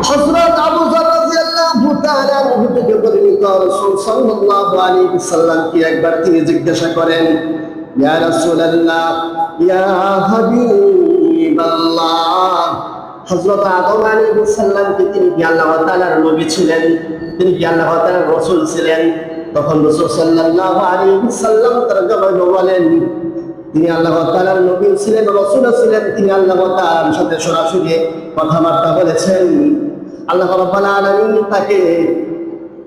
হযরত আবু যর রাদিয়াল্লাহু তাআলা আনহু থেকে বর্ণিত রাসূল সাল্লাল্লাহু আলাইহি ওয়াসাল্লাম কি একবার তিনি জিজ্ঞাসা করেন, ইয়া রাসূলুল্লাহ, ইয়া হাবিবাল্লাহ, হযরত আদম আলাইহিস সালাম কি তিনি কি আল্লাহ তাআলার নবী ছিলেন, তিনি কি আল্লাহ তাআলার রাসূল ছিলেন? তখন রাসূল সাল্লাল্লাহু আলাইহি সাল্লাম তার জবাবে বলেন, তিনি আল্লাহ তাআলার নবী ছিলেন, রাসূল ছিলেন, তিনি আল্লাহ তাআলার সাথে সরাসরি কথাবার্তা বলেছেন। আল্লাহ রাব্বুল আলামিন তাকে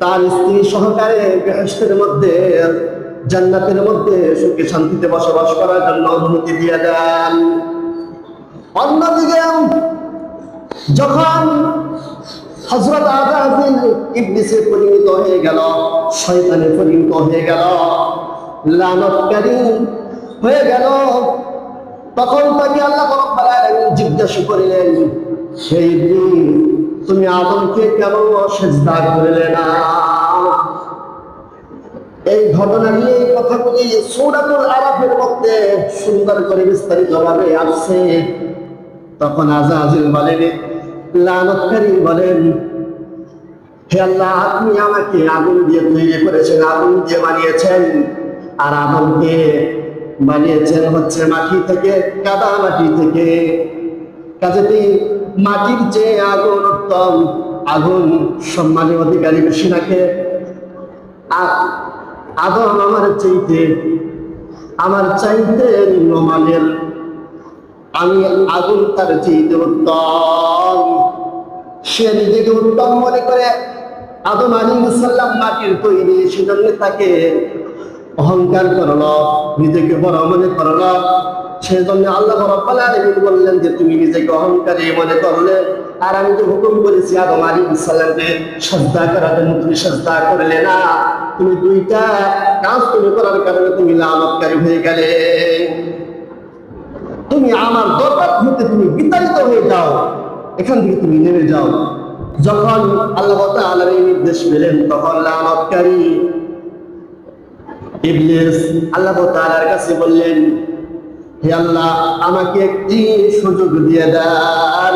তার স্ত্রী সহকারে বেহেশতের মধ্যে, জান্নাতের মধ্যে সুখে শান্তিতে বসবাস করার জন্য অনুমতি দিয়ে দেন। অন্যদিকে যখন হযরত আযাজিল ইবলিসে পরিণত হয়ে গেল, শয়তানে পরিণত হয়ে গেল, লানতকারী হয়ে গেল, তখন তাকে আল্লাহ রাব্বুল আলামিন জিজ্ঞাসা করিলেন, হে ইবলিস, তুমি আদমকে কেন সিজদা করলে না? এই ঘটনা নিয়ে কথাগুলি সূরাতুল আরাফের মধ্যে সুন্দর করে বিস্তারিত ভাবে আসছে। তখন আযাজিল বলেন, লানতকারী বলেন, হে আল্লাহ, আপনি আমাকে আগুন দিয়ে তৈরি করেছেন, আগুন দিয়ে বানিয়েছেন, আর আদমকে বানিয়েছেন হচ্ছে মাটি থেকে, কাদা মাটি থেকে। কাজেই মাটির চেয়ে আগুন উত্তম, আগুন সম্মানের অধিকারী বেশি রাখে। আদম আমার চাইতে নিম্নমানের, আমি আগুন তার চাইতে উত্তম। সে নিজেকে উত্তম মনে করে আদম আলাইহিস সালাম মাটির তৈরি, সেজন্য তাকে অহংকার করলো, নিজেকে বড় মনে করলো। সেজন্য আল্লাহ রাব্বুল আলামিন বললেন যে তুমি নিজেকে অহংকারী মনে করলে, আর আমি তো হুকুম করেছি আদম আলাইহিস সালামকে সিজদা করার জন্য, তুমি সিজদা করলে না। তুমি দুইটা কাজ তুমি করার কারণে তুমি লানতকারী হয়ে গেলে। তুমি আমার দরবার হতে তুমি বিতাড়িত হয়ে যাও, এখান থেকে তুমি নেমে যাও। যখন আল্লাহ তাআলার এই নির্দেশ পেলেন, তখন লানতকারী ইবলিস আল্লাহ তাআলার কাছে বললেন, হে আল্লাহ, আমাকে একটি সুযোগ দিয়ে দেন,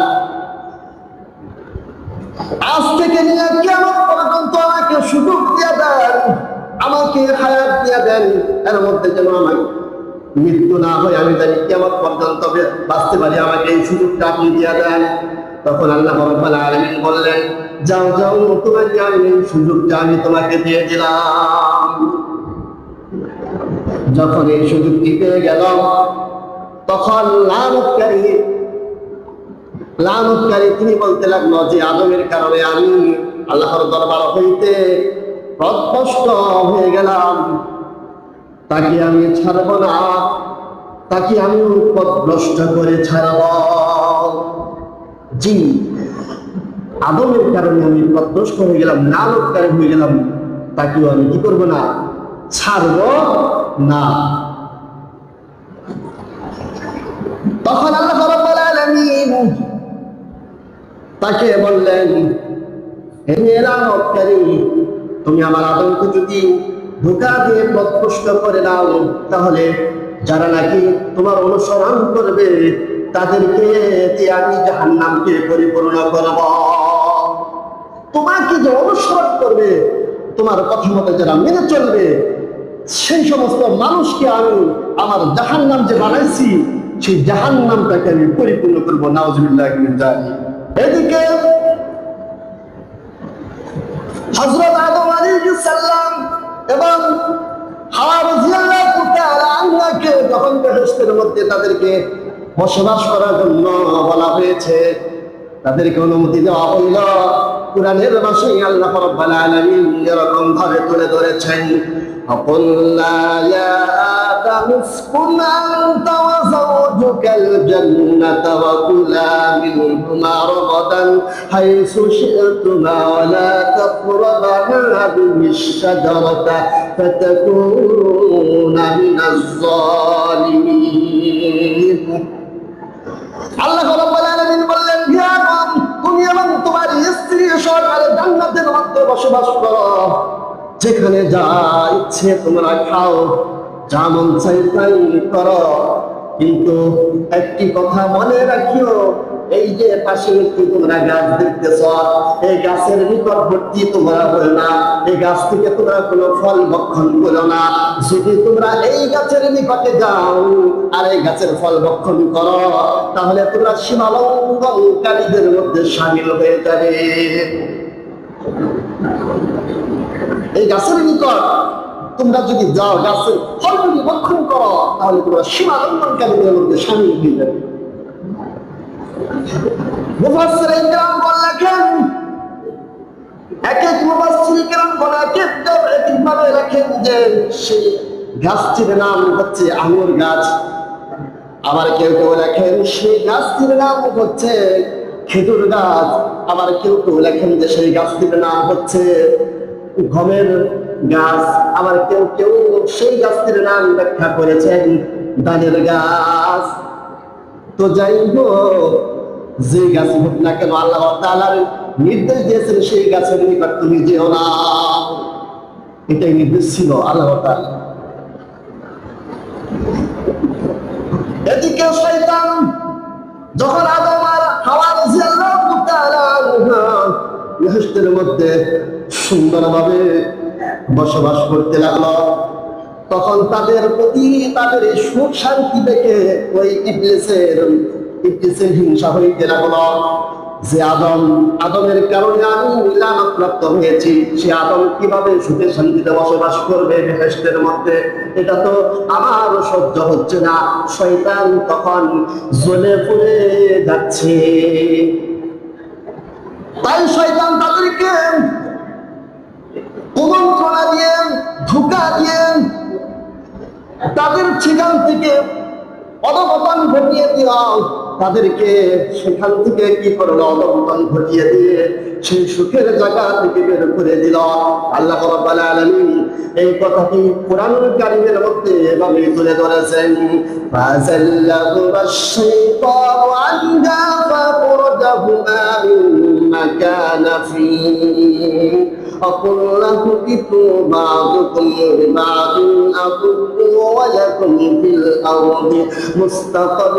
আজ থেকে নিয়ে কিয়ামত পর্যন্ত আমাকে সুযোগ দিয়ে দেন, আমাকে হায়াত দিয়ে দেন, এর মধ্যে যেন আমার মৃত্যু না হয়, আমি জানি কিয়ামত পর্যন্ত বাঁচতে পারি, আমাকে এই সুযোগটা আপনি দিয়ে দেন। তখন আল্লাহ রাব্বুল আলামিন বললেন, যাও যাও, তোমাকে আমি এই সুযোগটা আমি তোমাকে দিয়ে দিলাম। যখন এই সুযোগটি পেয়ে গেল, তখন লানতকারী তিনি বলতে লাগলো যে আদমের কারণে আমি আল্লাহর দরবার হইতে পথভ্রষ্ট হয়ে গেলাম, তাকে আমি ছাড়ব না, তাকে আমি পথভ্রষ্ট করে ছাড়ব। জি, আদমের কারণে আমি পথভ্রষ্ট হয়ে গেলাম, লানতকারী হয়ে গেলাম, তাকেও আমি কি করব না, ছাড়ব না। তখন আল্লাহ রাব্বুল আলামিন তাকে বললেন, হে লানতকারী, তুমি আমার আদমকে যদি ধোঁকা দিয়ে পথভ্রষ্ট করে দাও, তাহলে যারা নাকি তোমার অনুসরণ করবে তাদেরকে আমি জাহান্নামকে পরিপূর্ণ করব। তোমাকে যে অনুসরণ করবে, তোমার কথা মতো যারা মেনে চলবে, সেই সমস্ত মানুষকে আমি আমার জাহান্নাম যে বানাইছি, সেই জাহান্নামটাকে আমি পরিপূর্ণ করবো। নাউজুবিল্লাহি মিন যালিক। এদিকে হযরত আদম আলাইহিস সালাম এবং হাওয়া রাদিয়াল্লাহু তাআলা আনহাকে যখন বেহেশতের মধ্যে তাদেরকে বসবাস করার জন্য বলা হয়েছে, তাদেরকে অনুমতি দেওয়া হইল। কুরআনের ভাষায় আল্লাহ রাব্বুল আলামিন এরকম ভাবে তুলে ধরেছেন, وَقُلْنَا يَا آدَمُ اسْكُنْ أَنْتَ وَزَوْجُكَ الْجَنَّةَ وَكُلَا مِنْهُمَا رَغَدًا حَيْثُ شِئْتُمَا وَلَا تَقْرَبَا هَذِهِ الشَّجَرَةَ فَتَكُونَا مِنَ الظَّالِمِينَ। আল্লাহ রাব্বুল আলামিন বললেন, হে আদম, তুমি এবং তোমার স্ত্রী সহকারে জান্নাতের মধ্যে বসবাস করো, যেখানে যা ইচ্ছে তোমরা খাও, যা মন চাই তাই করো, কিন্তু একটি কথা মনে রাখিও, এই যে পাশে একটি তোমরা গাছ দেখতেছ, এই গাছের নিকটবর্তী তোমরা হলো না, এই গাছ থেকে তোমরা কোনো ফল ভক্ষণ করো না। যদি তোমরা এই গাছের নিকটে যাও আর এই গাছের ফল ভক্ষণ করো, তাহলে তোমরা সীমালঙ্ঘনকারীদের মধ্যে সামিল হয়ে যাবে। এই গাছের নিকট তোমরা যদি যাও, গাছের ফল যদি ভক্ষণ করো, তাহলে তোমরা সীমালঙ্ঘনকারীদের মধ্যে সামিল হয়ে যাবে। মুফাসসিরিন কেরাম বলেন, এক এক মুফাসসিরিন কেরাম একভাবে লেখেন যে সেই গাছটির নাম হচ্ছে আঙ্গুর গাছ। আবার কেউ কেউ লেখেন সেই গাছটির নাম হচ্ছে খেজুর গাছ। আবার কেউ কেউ লেখেন যে সেই গাছটির নাম হচ্ছে গমের গাছ। আবার কেউ কেউ সেই গাছটির নাম ব্যাখ্যা করেছেন ধানের গাছ। তো যাই হোক, যে গাছ হোক না কেন, আল্লাহ তাআলার নির্দেশ দিয়েছেন সেই গাছের নিকট তুমি যেও না। এটাই নির্দেশ ছিল আল্লাহ তাআলা। এদিকে শয়তান যখন আদম আর হাওয়া রাদিয়াল্লাহু তাআলা বেহেশতের মধ্যে সুন্দরভাবে বসবাস করতে লাগলো, তখন তাদের প্রতি তাদের এই সুখ শান্তি দেখে ওই ইবলিসের হিংসা হইতে লাগলো যে আদমের কারণে আমি লানত হয়েছি, সে আদম কিভাবে সুখে শান্তিতে বসবাস করবে বেহেশতের মধ্যে, এটা তো আমার সহ্য হচ্ছে না। শয়তান তখন জ্বলে পুড়ে যাচ্ছে। তাই শয়তান তাদেরকে কুমন্ত্রণা দিয়ে, ধোঁকা দিয়ে তাদের সেখান থেকে অধঃপতন ঘটিয়ে দিল। তাদেরকে সেখান থেকে কি করলো? অধঃপতন ঘটিয়ে দিয়ে সেই সুখের জায়গা থেকে বের করে দিল। আল্লাহ রাব্বুল আলামিন এই কথাটি কোরআনুল কারীমের মধ্যে এভাবে তুলে ধরেছেন, ফাযাল্লাহু আশ-শাইতানু আনহা ফাখরাজাহুমা মিম্মা কানা ফীহি وقلنا اهبطوا بعضكم لبعض عدو ولكم في الأرض مستقر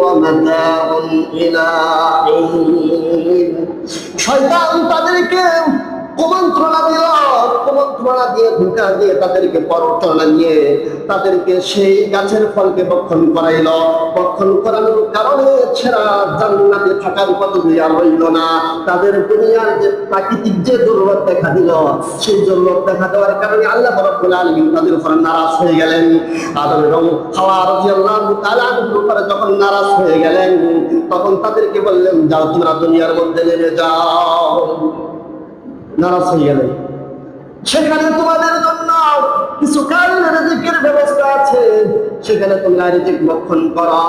ومتاع إلى حين। শয়তান তাদেরকে কুমন্ত্রণা দিল, কুমন্ত্রণা দিয়ে ধোঁকা দিয়ে তাদেরকে প্ররোচনা দিয়ে তাদেরকে সেই গাছের ফলকে ভক্ষণ করাইল। ভক্ষণ করানোর কারণে ছেড়া জান্নাতে থাকার পদ্ধতি আর রইল না। তাদের দুনিয়ার যে প্রাকৃতিক যে জরুরত দেখা দিল, সেই জরুরত দেখা দেওয়ার কারণে আল্লাহ রাব্বুল আলামিন তাদের উপর নারাজ হয়ে গেলেন। আদম এবং হাওয়া রাদিয়াল্লাহু তাআলার উপরে যখন নারাজ হয়ে গেলেন, তখন তাদেরকে বললেন, যাও তোমরা দুনিয়ার মধ্যে নেমে যাও। নারাজ হয়ে গেলেন। সেখানে তোমাদের জন্য কিছু কারণের রিজিকের ব্যবস্থা আছে, সেখানে তোমরা রিজিক ভক্ষণ করো।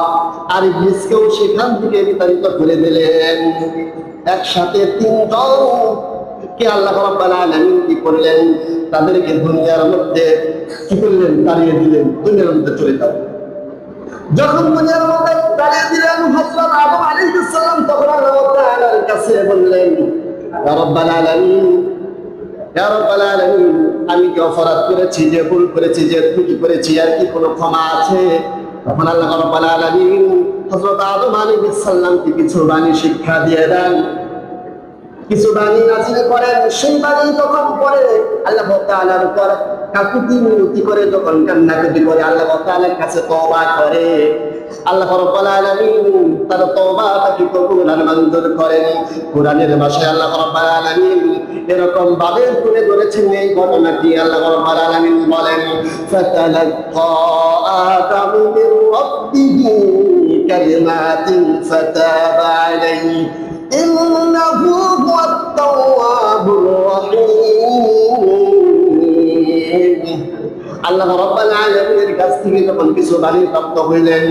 আর ইবলিসকেও সেখান থেকে বিতাড়িত করে দিলেন। একসাথে তিনজন কে আল্লাহ রাব্বুল আলামিন কি করলেন? তাদেরকে দুনিয়ার মধ্যে কি করলেন? তাড়িয়ে দিলেন, দুনিয়ার মধ্যে চলে যাও। যখন দুনিয়ার মধ্যে তাড়িয়ে দিলেন হযরত আদম আলাইহিস সালাম, তখন আল্লাহ তাআলার কাছে বললেন, ইয়া রাব্বুল আলামিন, ইয়া রাব্বুল আলামিন, আমি কি অপরাধ করেছি, যে ভুল করেছি, যে ত্রুটি করেছি, আর কি কোনো ক্ষমা আছে? তখন আল্লাহ রাব্বুল আলামিন হযরত আদম আলাইহিস সালামকে কিছু বাণী শিক্ষা দিয়ে দেন, কিছু বাণী নাযিল করেন। সেই বাণী তখন পরে আল্লাহ তাআলার উপর কাকুতি মিনতি করে, যখন কান্নাকাটি করে আল্লাহ তাআলার কাছে তওবা করে, আল্লাহ রাব্বুল আলামিন তার তওবাটাকে কবুল আর মঞ্জুর করেন। কোরআনের ভাষায় আল্লাহ রাব্বুল আলামিন এরকম ভাবে তুলে ধরেছেন এই ঘটনাটি। আল্লাহ রাব্বুল আলামিন বলেন, ফাতালাক্কা আদামু মির রাব্বিহি কালিমাতিন ফাতাবা আলাইহি ইন্নাহু হুয়াত তাওয়াবুর রহিম। আল্লাহ রাব্বুল আলামিনের কাছ থেকে যখন কিছু বাণী প্রাপ্ত হইলেন,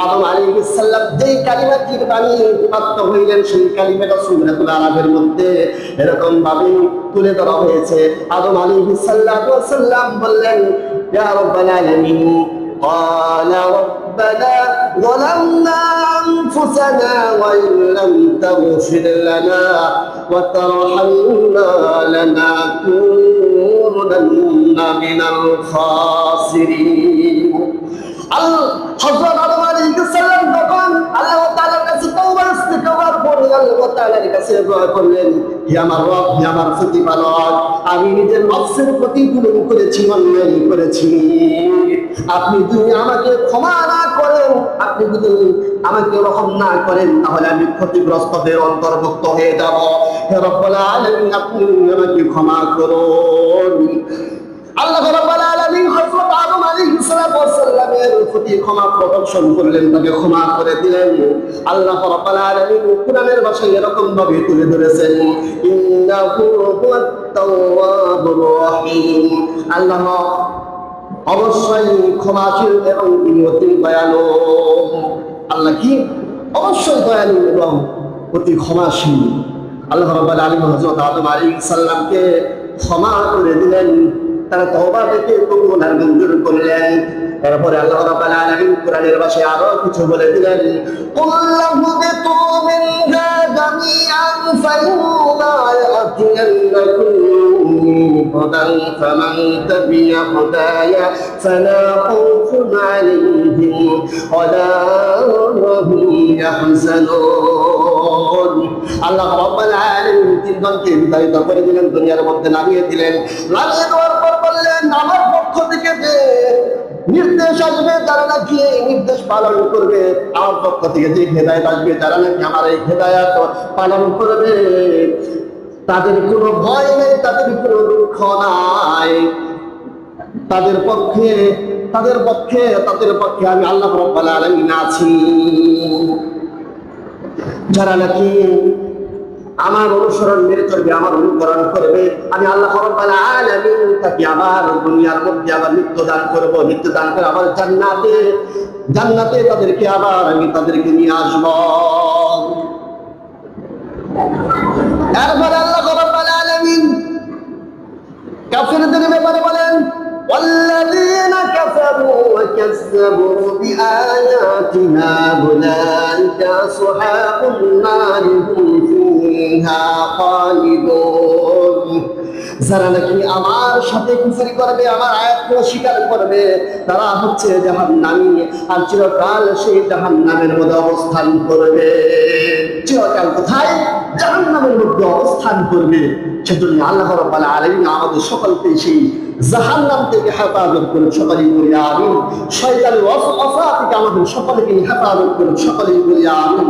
আদম আলাইহিস সালাম যেই কালিমাটির বাণী প্রাপ্ত হইলেন, সেই কালিমাটা সূরাতুল আরাফের মধ্যে এরকম ভাবে তুলে ধরা হয়েছে। আদম আলাইহিস সালাম বললেন, ইয়া রাব্বুল আলামিন, قال ربنا ظلمنا أنفسنا وإن لم تغفر لنا وترحمنا لنكونن من الخاسرين। হযরত আদম আলাইহিস সালাম যখন আল্লাহ তাআলার কাছে তওবা সুবহানাহু ওয়া তাআলার কাছে দোয়া করলেন, হে আমার রব, হে আমার প্রতিপালক, আমি নিজের নফসের প্রতি জুলুম করেছি, অন্যায় করেছি। আপনি যদি আমাকে ক্ষমা না করেন, আপনি যদি আমাকে রহম না করেন, তাহলে আমি ক্ষতিগ্রস্তদের অন্তর্ভুক্ত হয়ে যাব। হে রব্বুল আলামিন, আপনি আমাকে ক্ষমা করুন। আল্লাহ রাব্বুল আলামিন হযরত আদম আলাইহিস সালামের প্রতি ক্ষমা প্রদর্শন করলেন, তাকে ক্ষমা করে দিলেন। আল্লাহ রাব্বুল আলামিন কুরআনের ভাষায় এরকম ভাবে তুলে ধরেছেন, ইন্নাহু হুয়াত তাওয়াবুর রহিম। আল্লাহ অবশ্যই ক্ষমাশীল এবং তিনি অতি দয়ালু। আল্লাহ কি? অবশ্যই দয়ালু এবং অতি ক্ষমাশীল। আল্লাহ রাব্বুল আলামিন হযরত আদম আলাইহিস সালামকে ক্ষমা করে দিলেন, তারা তওবা থেকে গুনাহ মঞ্জুর করলেন। তারপরে আল্লাহ রাব্বুল আলামিন কোরআনের ভাষায় আরো কিছু বলে দিলেন, কুল্লাহু বিতু মিনহা জামিআন ফাইন্না ইয়াতিয়ান্নাকুম হুদান ফামান তাবি'a হুদায়া ফালা খাউফুন আলাইহিম ওয়ালা হুম ইয়াহজানুন। আল্লাহ রাব্বুল আলামিন তিনজনকে বিতাড়িত করে দিলেন, দুনিয়ার মধ্যে নামিয়ে দিলেন। নামিয়ে দেওয়ার পর বললেন, আমার পক্ষ থেকে যে নির্দেশ আসবে, যারা নাকি এই নির্দেশ পালন করবে, আমার পক্ষ থেকে যে হেদায়েত আসবে, যারা নাকি আমার এই হেদায়েত পালন করবে, তাদের কোনো ভয় নেই, তাদের কোনো দুঃখ নাই। তাদের পক্ষে আমি আল্লাহ রাব্বুল আলামিন আছি। যারা নাকি আমার অনুসরণ মেনে চলবে, আমার অনুকরণ করবে, আমি আল্লাহ রাব্বুল আলামিন তাকে আবার দুনিয়ার মধ্যে আবার মৃত্যু দান করব, মৃত্যু দান করে আবার জান্নাতে তাদেরকে আবার আমি তাদেরকে নিয়ে আসবো। এরপরে আল্লাহ রাব্বুল আলামিন কাফিরদের ব্যাপারে বলেন, والذين كفروا وكذبوا بآياتنا أولئك أصحاب النار هم فيها خالدون। যারা নাকি আমার সাথে কুফরি করবে, আমার আয়াতকে অস্বীকার করবে, তারা হচ্ছে জাহান্নামী, আর চিরকাল সেই জাহান্নামের মধ্যে অবস্থান করবে। চিরকাল কোথায়? জাহান্নামের মধ্যে অবস্থান করবে। সেজন্য আল্লাহ রাব্বুল আলামিন আমাদের সকলকে সেই জাহান্নাম থেকে হেফাজত করুন, সকলেই বলি আমিন। শয়তানের ওয়াসওয়াসা থেকে আমাদের সকলকে হেফাজত করুন, সকলেই বলি আমিন।